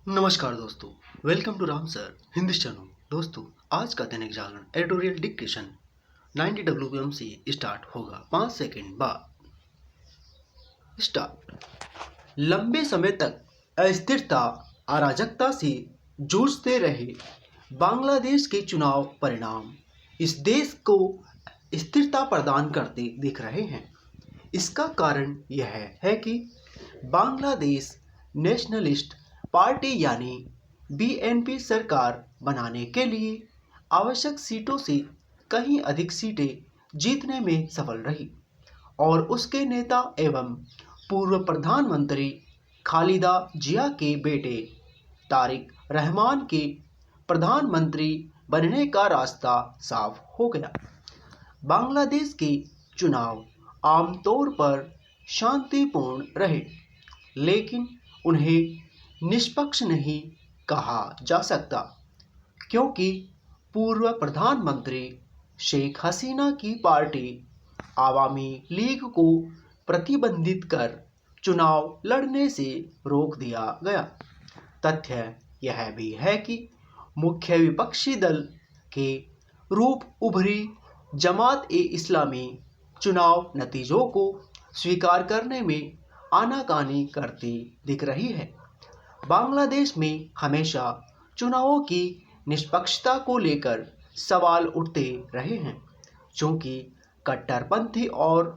नमस्कार दोस्तों, welcome to Ram sir Hindi channel. दोस्तों, आज का Dainik Jagran editorial dictation 90 WPM से स्टार्ट होगा। 5 सेकंड बाद स्टार्ट। लंबे समय तक अस्थिरता अराजकता से जूझते रहे बांग्लादेश के चुनाव परिणाम इस देश को स्थिरता प्रदान करते दिख रहे हैं। इसका कारण यह है कि बांग्लादेश नेशनलिस्ट पार्टी यानी बीएनपी सरकार बनाने के लिए आवश्यक सीटों से कहीं अधिक सीटें जीतने में सफल रही और उसके नेता एवं पूर्व प्रधानमंत्री खालिदा जिया के बेटे तारिक रहमान के प्रधानमंत्री बनने का रास्ता साफ हो गया। बांग्लादेश के चुनाव आमतौर पर शांतिपूर्ण रहे, लेकिन उन्हें निष्पक्ष नहीं कहा जा सकता क्योंकि पूर्व प्रधानमंत्री शेख हसीना की पार्टी आवामी लीग को प्रतिबंधित कर चुनाव लड़ने से रोक दिया गया। तथ्य यह भी है कि मुख्य विपक्षी दल के रूप उभरी जमात ए इस्लामी चुनाव नतीजों को स्वीकार करने में आनाकानी करती दिख रही है। बांग्लादेश में हमेशा चुनावों की निष्पक्षता को लेकर सवाल उठते रहे हैं, चूंकि कट्टरपंथी और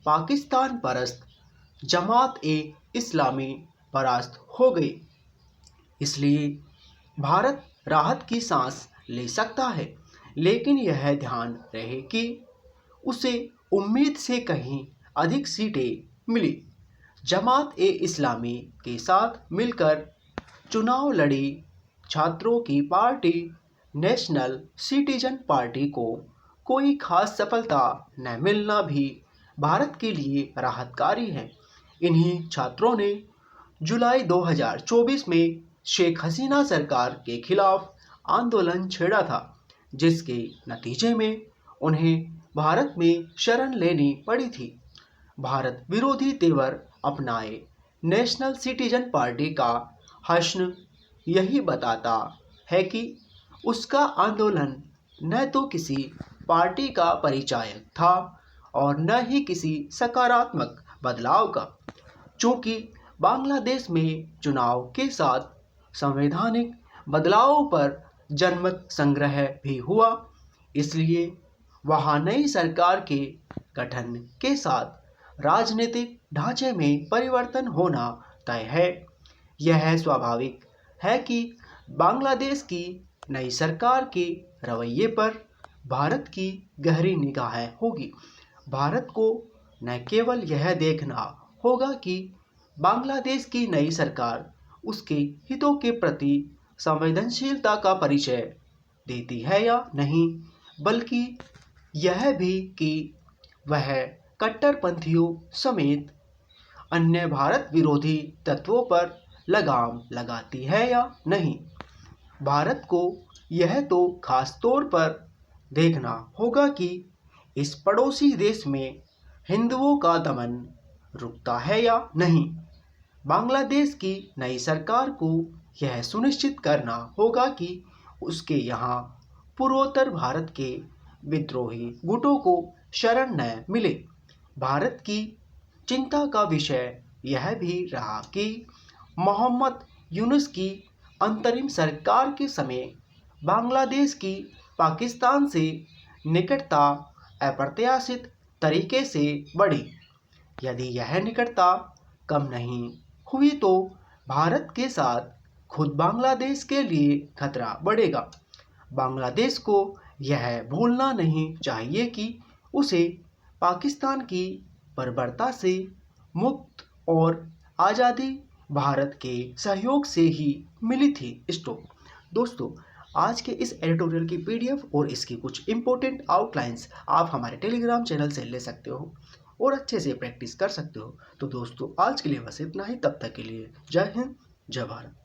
पाकिस्तान परस्त जमात ए इस्लामी परास्त हो गई। इसलिए भारत राहत की सांस ले सकता है, लेकिन यह ध्यान रहे कि उसे उम्मीद से कहीं अधिक सीटें मिली। जमात ए इस्लामी के साथ मिलकर चुनाव लड़ी छात्रों की पार्टी नेशनल सिटीजन पार्टी को कोई खास सफलता न मिलना भी भारत के लिए राहतकारी है। इन्हीं छात्रों ने जुलाई 2024 में शेख हसीना सरकार के खिलाफ आंदोलन छेड़ा था, जिसके नतीजे में उन्हें भारत में शरण लेनी पड़ी थी। भारत विरोधी तेवर अपनाए नेशनल सिटीजन पार्टी का हश्न यही बताता है कि उसका आंदोलन न तो किसी पार्टी का परिचायक था और न ही किसी सकारात्मक बदलाव का। चूंकि बांग्लादेश में चुनाव के साथ संवैधानिक बदलावों पर जनमत संग्रह भी हुआ, इसलिए वहां नई सरकार के गठन के साथ राजनीतिक ढांचे में परिवर्तन होना तय है। यह स्वाभाविक है कि बांग्लादेश की नई सरकार के रवैये पर भारत की गहरी निगाहें होगी। भारत को न केवल यह देखना होगा कि बांग्लादेश की नई सरकार उसके हितों के प्रति संवेदनशीलता का परिचय देती है या नहीं, बल्कि यह भी कि वह कट्टरपंथियों समेत अन्य भारत विरोधी तत्वों पर लगाम लगाती है या नहीं। भारत को यह तो खास तौर पर देखना होगा कि इस पड़ोसी देश में हिंदुओं का दमन रुकता है या नहीं। बांग्लादेश की नई सरकार को यह सुनिश्चित करना होगा कि उसके यहाँ पूर्वोत्तर भारत के विद्रोही गुटों को शरण न मिले। भारत की चिंता का विषय यह भी रहा कि मोहम्मद यूनुस की अंतरिम सरकार के समय बांग्लादेश की पाकिस्तान से निकटता अप्रत्याशित तरीके से बढ़ी। यदि यह निकटता कम नहीं हुई तो भारत के साथ खुद बांग्लादेश के लिए खतरा बढ़ेगा। बांग्लादेश को यह भूलना नहीं चाहिए कि उसे पाकिस्तान की बर्बरता से मुक्त और आज़ादी भारत के सहयोग से ही मिली थी। दोस्तों, आज के इस एडिटोरियल की पीडीएफ और इसकी कुछ इंपॉर्टेंट आउटलाइंस आप हमारे टेलीग्राम चैनल से ले सकते हो और अच्छे से प्रैक्टिस कर सकते हो। तो दोस्तों, आज के लिए बस इतना ही। तब तक के लिए जय हिंद, जय भारत।